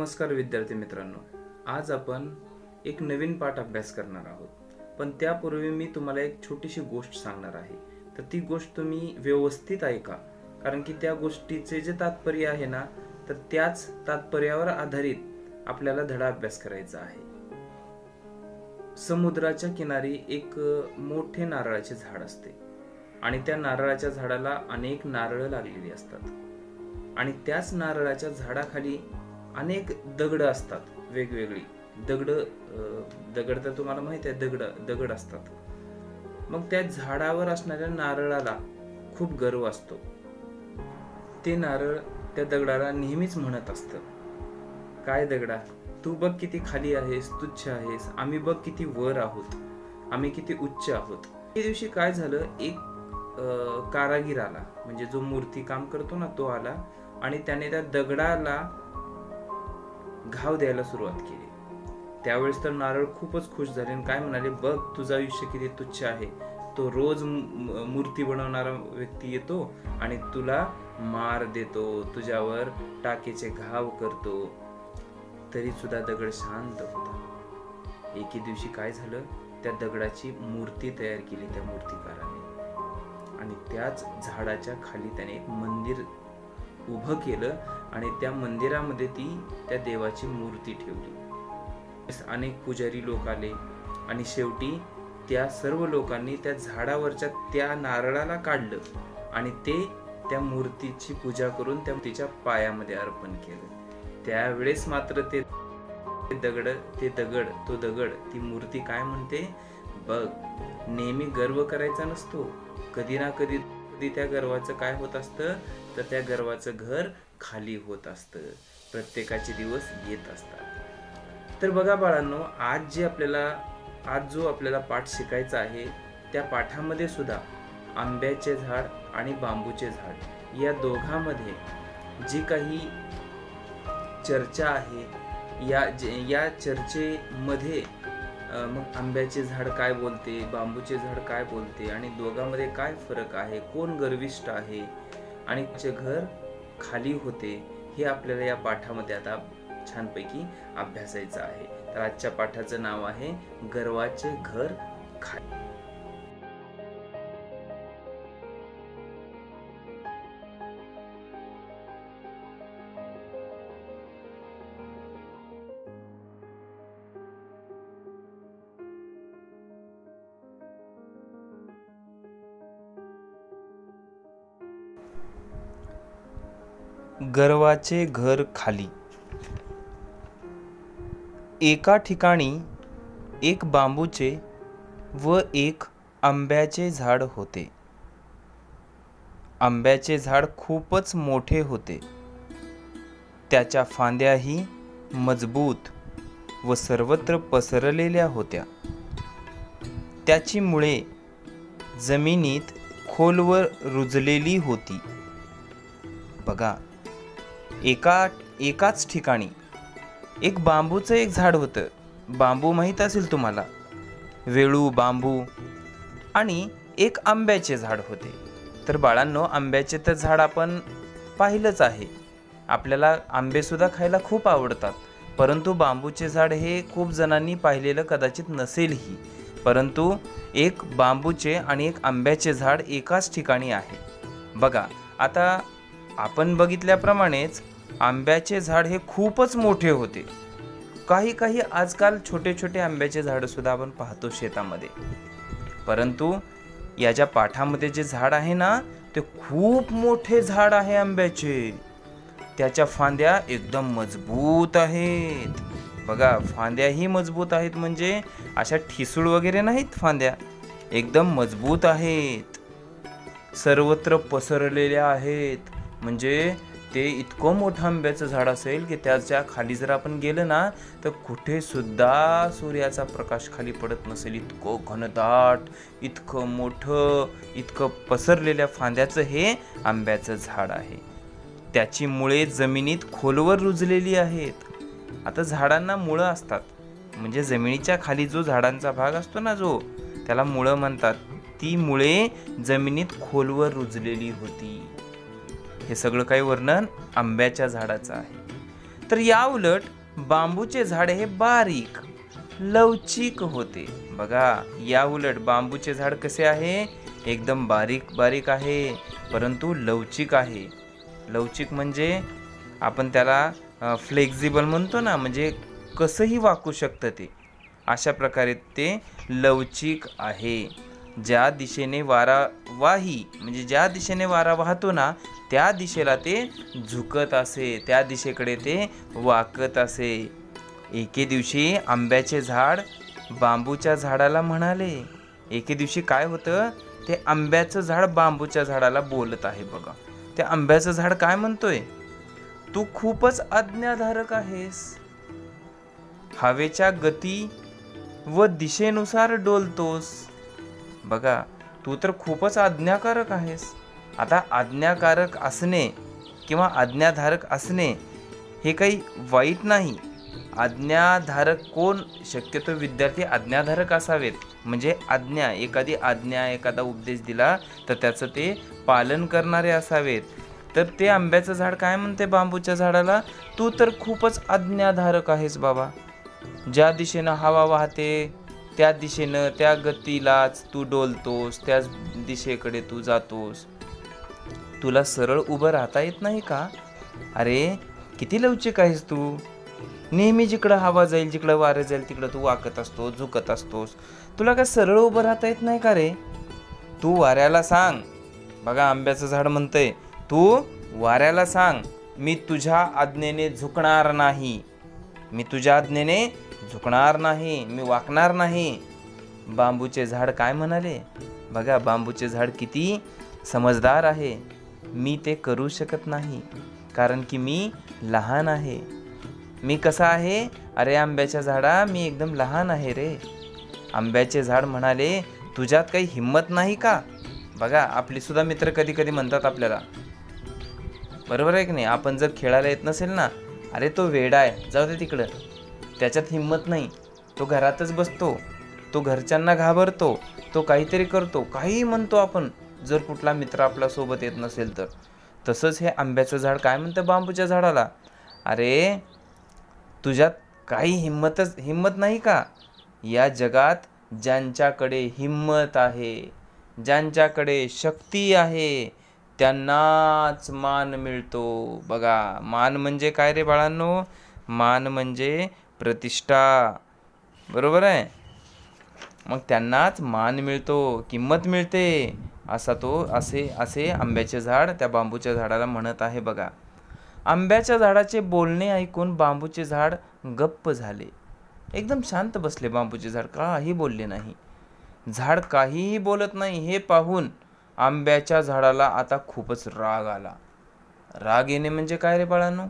नमस्कार विद्यार्थी मित्रांनो, आज आपण एक नवीन पाठ अभ्यास करणार आहोत. पण त्यापूर्वी मी तुम्हाला एक छोटीशी गोष्ट सांगणार आहे. तर ती गोष्ट तुम्ही व्यवस्थित ऐका, कारण की त्या गोष्टीचे जे तात्पर्य आहे ना, तर त्याच तात्पर्यावर आधारित आपल्याला धडा अभ्यास करायचा आहे. समुद्राच्या किनारी एक मोठे नारळाचे झाड असते आणि त्या नारळाच्या झाडाला अनेक नारळ लागलेली असतात आणि त्याच नारळाच्या झाडाखाली अनेक दगड असतात. वेगवेगळी दगड तर तुम्हाला माहिती आहे, दगड असतात. मग त्या झाडावर असणाऱ्या नारळाला खूप गर्व असतो. ते नारळ त्या दगडाला नेहमीच म्हणत असतं, काय दगडा, तू बघ किती खाली आहेस, तुच्छ आहेस, आम्ही बघ किती वर आहोत, आम्ही किती उच्च आहोत. त्या दिवशी काय झालं, एक कारागीर आला, म्हणजे जो मूर्ती काम करतो ना, तो आला आणि त्याने त्या दगडाला घाव द्यायला सुरुवात केली. त्यावेळेस तर नारळ खूपच खुश झाले आणि काय म्हणाले, बघ तुझं आयुष्य किती तुच्छ आहे, तो रोज मूर्ती बनवणारा व्यक्ती येतो आणि तुला मार देतो, तुझ्यावर टाकेचे घाव करतो, तरी सुद्धा दगड शांत होता. एके दिवशी काय झालं, त्या दगडाची मूर्ती तयार केली त्या मूर्तिकाराने आणि त्याच झाडाच्या खाली त्याने एक मंदिर उभं केलं आणि त्या मंदिरामध्ये त्या देवाची मूर्ती ठेवली. अनेक पुजारी लोक आले आणि शेवटी त्या सर्व लोकांनी त्या झाडावरच्या त्या नारळाला काढलं आणि ते त्या मूर्तीची पूजा करून त्या मूर्तीच्या पायामध्ये अर्पण केलं. त्यावेळेस मात्र तो दगड ती मूर्ती काय म्हणते, बघ, नेहमी गर्व करायचा नसतो, कधी ना कधी त्या गर्वाचं काय होत असतं, तर त्या गर्वाचं घर खाली होत असतं. प्रत्येकाचे दिवस येत असतात. तर बघा बाळांनो, आज जो आपल्याला पाठ शिकायचा आहे, त्या पाठामध्ये सुद्धा आंब्याचे झाड आणि बांबूचे झाड या दोघांमध्ये जी काही चर्चा आहे, या चर्चेमध्ये मग आंब्याचे झाड काय बोलते, बांबूचे झाड काय बोलते आणि दोघांमध्ये काय फरक आहे, कोण गर्विष्ठ आहे आणि जे घर खाली होते, हे आपल्याला या पाठामध्ये आता छानपैकी अभ्यासायचं आहे. तर आजच्या पाठाचं नाव आहे गर्वाचे घर खाली. गर्वाचे घर खाली. एका ठिकाणी एक बांबूचे व एक आंब्याचे झाड होते. आंब्याचे झाड खूपच मोठे होते. त्याच्या फांद्याही मजबूत व सर्वत्र पसरलेल्या होत्या. त्याची मुळे जमिनीत खोलवर रुजलेली होती. बघा, एकाच ठिकाणी एक बांबूचं एक झाड होतं. बांबू माहीत असेल तुम्हाला, वेळू बांबू, आणि एक आंब्याचे झाड होते. तर बाळांनो, आंब्याचे तर झाड आपण पाहिलंच आहे, आपल्याला आंबे सुद्धा खायला खूप आवडतात. परंतु बांबूचे झाड हे खूप जणांनी पाहिलेलं कदाचित नसेलही. परंतु एक बांबूचे आणि एक आंब्याचे झाड एकाच ठिकाणी आहे. बघा, आता आपण बघितल्याप्रमाणेच आंब्याचे झाड हे खूपच मोठे होते. काही आजकाल छोटे छोटे आंब्याचे झाड सुद्धा आपण पाहतो शेतामध्ये. परंतु याच्या पाठामध्ये जे झाड आहे ना, ते खूप मोठे झाड आहे आंब्याचे. त्याच्या फांद्या एकदम मजबूत आहेत. बघा, फांद्याही मजबूत आहेत, म्हणजे अशा ठिसूळ वगैरे नाहीत, फांद्या एकदम मजबूत आहेत, सर्वत्र पसरलेल्या आहेत. म्हणजे ते इतकं मोठं आंब्याचं झाड असेल की त्याच्या खाली जर आपण गेलं ना, तर कुठे सुद्धा सूर्याचा प्रकाश खाली पडत नसेल, इतकं घनदाट, इतकं मोठं, इतकं पसरलेल्या फांद्याचं हे आंब्याचं झाड आहे. त्याची मुळे जमिनीत खोलवर रुजलेली आहेत. आता झाडांना मुळं असतात, म्हणजे जमिनीच्या खाली जो झाडांचा भाग असतो ना, जो त्याला मुळं म्हणतात, ती मुळे जमिनीत खोलवर रुजलेली होती. हे सगळं काही वर्णन आंब्याच्या झाडाचं आहे. तर या उलट बांबूचे झाड हे बारीक लवचिक होते. बघा, या उलट बांबूचे झाड कसे आहे? एकदम बारीक बारीक आहे, परंतु लवचिक आहे. लवचिक म्हणजे आपण त्याला फ्लेक्झिबल म्हणतो ना, म्हणजे कसंही वाकू शकतं ते. अशा प्रकारे ते लवचिक आहे. ज्या दिशेने वारा म्हणजे ज्या दिशेने वारा वाहतो ना, त्या दिशेला ते झुकत असे, त्या दिशेकडे ते वाकत असे. एके दिवशी आंब्याचे झाड बांबूच्या झाडाला म्हणाले. एके दिवशी काय होतं? ते आंब्याचं झाड बांबूच्या झाडाला बोलत आहे. बघा, ते आंब्याचं झाड काय म्हणतोय? तू खूपच आज्ञाधारक आहेस. हवेच्या गती व दिशेनुसार डोलतोस. बघा, तू तर खूपच आज्ञाकारक आहेस. आता आज्ञाकारक असणे किंवा आज्ञाधारक असणे हे काही वाईट नाही. आज्ञाधारक कोण? शक्यतो विद्यार्थी आज्ञाधारक असावेत. म्हणजे एखादी आज्ञा, एखादा उपदेश दिला तर त्याचं ते पालन करणारे असावेत. तर ते आंब्याचं झाड काय म्हणते बांबूच्या झाडाला? तू तर खूपच आज्ञाधारक आहेस बाबा. ज्या दिशेनं हवा वाहते त्या दिशेनं, त्या गतीलाच तू डोलतोस, त्याच दिशेकडे तू जातोस. तुला सरळ उभं राहता येत नाही का? अरे, किती लवचिक आहेस तू. नेहमी जिकडं हवा जाईल, जिकडं वारं जाईल तिकडं तू वाकत असतोस, झुकत असतोस. तुला काय सरळ उभं राहता येत नाही का रे? तू वाऱ्याला सांग. बघा, आंब्याचं झाड म्हणतंय, तू वाऱ्याला सांग, मी तुझ्या आज्ञेने झुकणार नाही. मी तुझ्या आज्ञेने झुकणार नाही, मी वाकणार नाही. बांबूचे झाड काय म्हणाले? बघा, बांबूचे झाड किती समजदार आहे. मी ते करू शकत नाही, कारण की मी लहान आहे. मी कसा आहे? अरे आंब्याच्या झाडा, मी एकदम लहान आहे रे. आंब्याचे झाड म्हणाले, तुझ्यात काही हिंमत नाही का? बघा, आपली सुद्धा मित्र कधी कधी म्हणतात आपल्याला, बरोबर आहे की नाही? आपण जर खेळायला येत नसेल ना, अरे तो वेडा आहे, जाऊ दे तिकडं, त्याच्यात हिंमत नाही, तो घरातच बसतो, तो घरच्यांना घाबरतो, तो काहीतरी करतो, काही म्हणतो आपण, जर कुठला मित्र आपला सोबत येत नसेल तर. तसंच हे आंब्याचं झाड काय म्हणतं बांबूच्या झाडाला? अरे, तुझ्यात काही हिंमत नाही का? या जगात ज्यांच्याकडे हिंमत आहे, ज्यांच्याकडे शक्ती आहे, त्यांनाच मान मिळतो. बघा, मान म्हणजे काय रे बाळांनो? मान म्हणजे प्रतिष्ठा, बरोबर आहे? मग त्यांनाच मान मिळतो, किंमत मिळते. असे आंब्याचे झाड त्या बांबूच्या झाडाला म्हणत आहे. बघा, आंब्याच्या झाडाचे बोलणे ऐकून बांबूचे झाड गप्प झाले. एकदम शांत बसले बांबूचे झाड, काही बोलले नाही. झाड काहीही बोलत नाही हे पाहून आंब्याच्या झाडाला आता खूपच राग आला. राग येणे म्हणजे काय रे बाळांनो?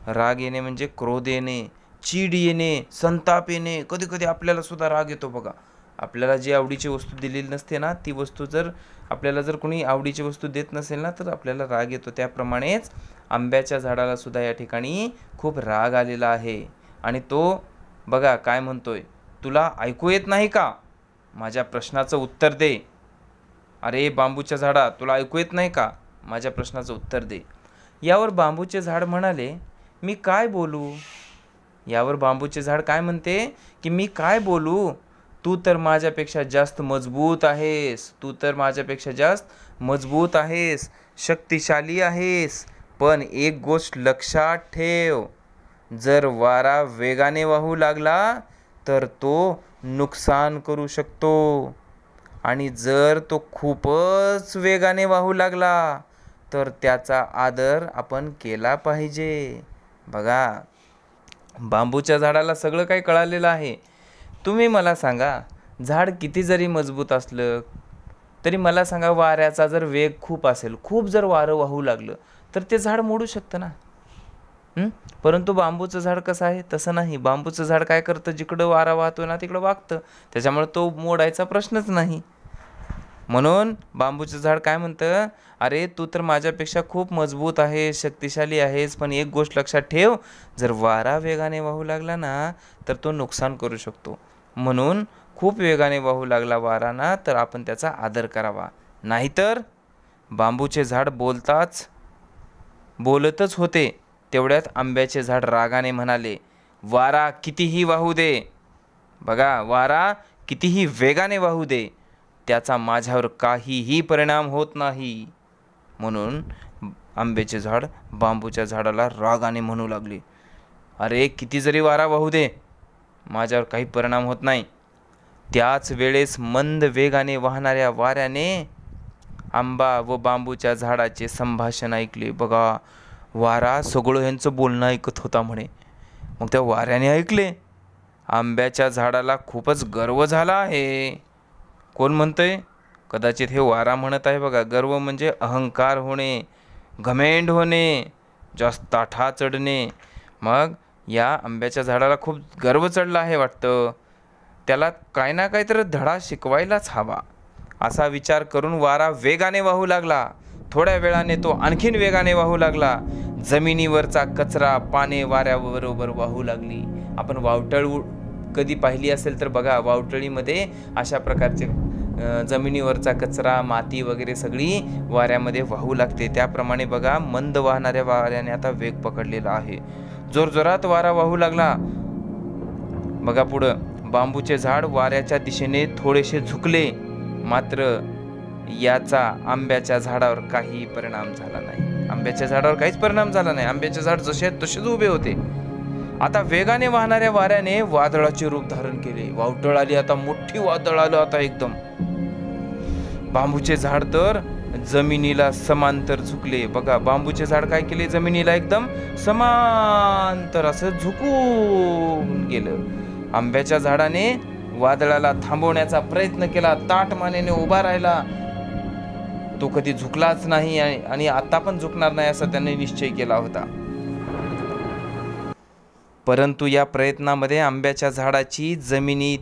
राग येणे म्हणजे क्रोध येणे, चीड येणे, संताप येणे. कधी कधी आपल्याला सुद्धा राग येतो. बघा, आपल्याला जी आवडीची वस्तू दिलेली नसते ना, ती वस्तू जर आपल्याला कोणी आवडीची वस्तू देत नसेल ना, तर आपल्याला राग येतो. त्याप्रमाणेच आंब्याच्या झाडाला सुद्धा या ठिकाणी खूप राग आलेला आहे. आणि तो बघा काय म्हणतोय, तुला ऐकू येत नाही का? माझ्या प्रश्नाचं उत्तर दे. अरे बांबूच्या झाडा, तुला ऐकू येत नाही का? माझ्या प्रश्नाचं उत्तर दे. यावर बांबूचे झाड म्हणाले, मी काय बोलू? यावर बांबूचे झाड काय म्हणते की मी काय बोलू? तू तर माझ्यापेक्षा जास्त मजबूत आहेस, तू तर माझ्यापेक्षा जास्त मजबूत आहेस, शक्तिशाली आहेस. पण एक गोष्ट लक्षात ठेव, जर वारा वेगाने वाहू लागला तर तो नुकसान करू शकतो, आणि जर तो खूपच वेगाने वाहू लागला तर त्याचा आदर आपण केला पाहिजे. बघा, बांबूच्या झाडाला सगळं काही कळालेलं आहे. तुम्ही मला सांगा, झाड किती जरी मजबूत असलं तरी मला सांगा, वाऱ्याचा जर वेग खूप असेल, खूप जर वारं वाहू लागलं तर ते झाड मोडू शकतं ना. परंतु बांबूचं झाड कसं आहे? तसं नाही. बांबूचं झाड काय करतं? जिकडं वारा वाहतो ना तिकडं वागतं, त्याच्यामुळे तो मोडायचा प्रश्नच नाही. म्हणून बांबूचं झाड काय म्हणतं, अरे तू तर माझ्यापेक्षा खूप मजबूत आहेस, शक्तिशाली आहेस, पण एक गोष्ट लक्षात ठेव, जर वारा वेगाने वाहू लागला ना तर तो नुकसान करू शकतो. म्हणून खूप वेगाने वाहू लागला वारा ना तर आपण त्याचा आदर करावा. नाहीतर बांबूचे झाड बोलतच होते तेवढ्यात आंब्याचे झाड रागाने म्हणाले, वारा कितीही वाहू दे, बघा वारा कितीही वेगाने वाहू दे, त्याचा माझ्यावर काहीही परिणाम होत नाही. म्हणून आंब्याचे झाड बांबूच्या झाडाला रागाने म्हणू लागले, अरे किती जरी वारा वाहू दे, माझ्यावर काही परिणाम होत नाही. त्याच वेळेस मंद वेगाने वाहणाऱ्या वाऱ्याने आंबा व बांबूच्या झाडाचे संभाषण ऐकले. बघा, वारा सगळं ह्यांचं बोलणं ऐकत होता म्हणे. मग त्या वाऱ्याने ऐकले, आंब्याच्या झाडाला खूपच गर्व झाला आहे. कोण म्हणतंय? कदाचित हे वारा म्हणत आहे. बघा, गर्व म्हणजे अहंकार होणे, घमेंड होणे, जास्त ताठा चढणे. मग या आंब्याच्या झाडाला खूप गर्व चढला आहे वाटतं, त्याला काय ना काहीतरी धडा शिकवायलाच हवा, असा विचार करून वारा वेगाने वाहू लागला. थोड्या वेळाने तो आणखीन वेगाने वाहू लागला. जमिनीवरचा कचरा पाने वाऱ्याबरोबर वाहू लागली. आपण वावटळ कधी पाहिली असेल तर बघा, वावटळीमध्ये अशा प्रकारचे जमिनीवरचा कचरा, माती वगैरे सगळी वाऱ्यामध्ये वाहू लागते. त्याप्रमाणे बघा, मंद वाहणाऱ्या वाऱ्याने आता वेग पकडलेला आहे. जोरजोरात वारा वाहू लागला. बघा पुढं, बांबूचे झाड वाऱ्याच्या दिशेने थोडेसे झुकले, मात्र याचा आंब्याच्या झाडावर काही परिणाम झाला नाही. आंब्याच्या झाडावर काहीच परिणाम झाला नाही. आंब्याचे झाड जसे तसेच उभे होते. आता वेगाने वाहणाऱ्या वाऱ्याने वादळाचे रूप धारण केले. वावटळ आली, आता मोठी वादळ आलं आता एकदम. बांबूचे झाड तर जमिनीला समांतर झुकले. बघा, बांबूचे झाड काय केले, जमिनीला एकदम समांतर असं झुकून गेलं. आंब्याच्या झाडाने वादळाला थांबवण्याचा प्रयत्न केला, ताठ मानेने उभा राहिला. तो कधी झुकलाच नाही आणि आता पण झुकणार नाही असा त्याने निश्चय केला होता. परंतु या प्रयत्नामध्ये आंब्याच्या झाडाची जमिनीत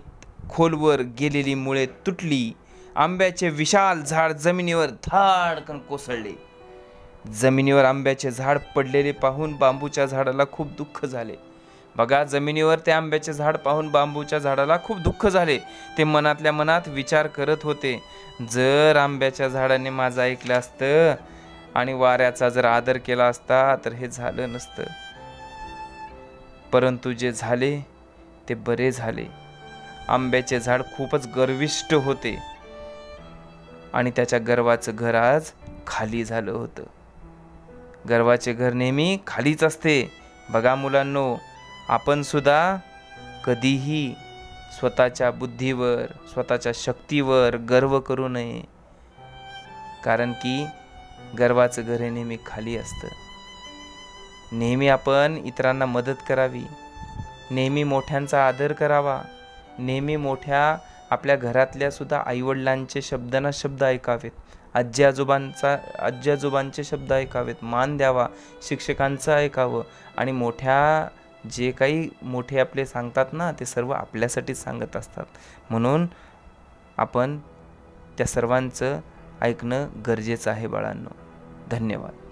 खोलवर गेलेली मुळे तुटली. आंब्याचे विशाल झाड जमिनीवर धाडकन कोसळले. जमिनीवर आंब्याचे झाड पडलेले पाहून बांबूच्या झाडाला खूप दुःख झाले. बघा, जमिनीवर ते आंब्याचे झाड पाहून बांबूच्या झाडाला खूप दुःख झाले. ते मनातल्या मनात विचार करत होते, जर आंब्याच्या झाडाने माझं ऐकलं असतं आणि वाऱ्याचा जर आदर केला असता तर हे झालं नसतं. परंतु जे झाले ते बरे झाले. आंब्याचे झाड खूपच गर्विष्ठ होते आणि त्याच्या गर्वाचं घर आज खाली झालं होतं. गर्वाचे घर नेहमी खालीच असते. बघा मुलांनो, आपण सुद्धा कधीही स्वतःच्या बुद्धीवर, स्वतःच्या शक्तीवर गर्व करू नये, कारण की गर्वाचं घर हे नेहमी खाली असतं. नेहमी आपण इतरांना मदत करावी, नेहमी मोठ्यांचा आदर करावा, नेहमी मोठ्या आपल्या घरातल्या सुद्धा आईवडिलांचे शब्दांना शब्द ऐकावेत, आजी आजोबांचे शब्द ऐकावेत, मान द्यावा, शिक्षकांचं ऐकावं. आणि मोठ्या जे काही मोठे आपले सांगतात ना, ते सर्व आपल्यासाठीच सांगत असतात. म्हणून आपण त्या सर्वांचं ऐकणं गरजेचं आहे बाळांनो. धन्यवाद.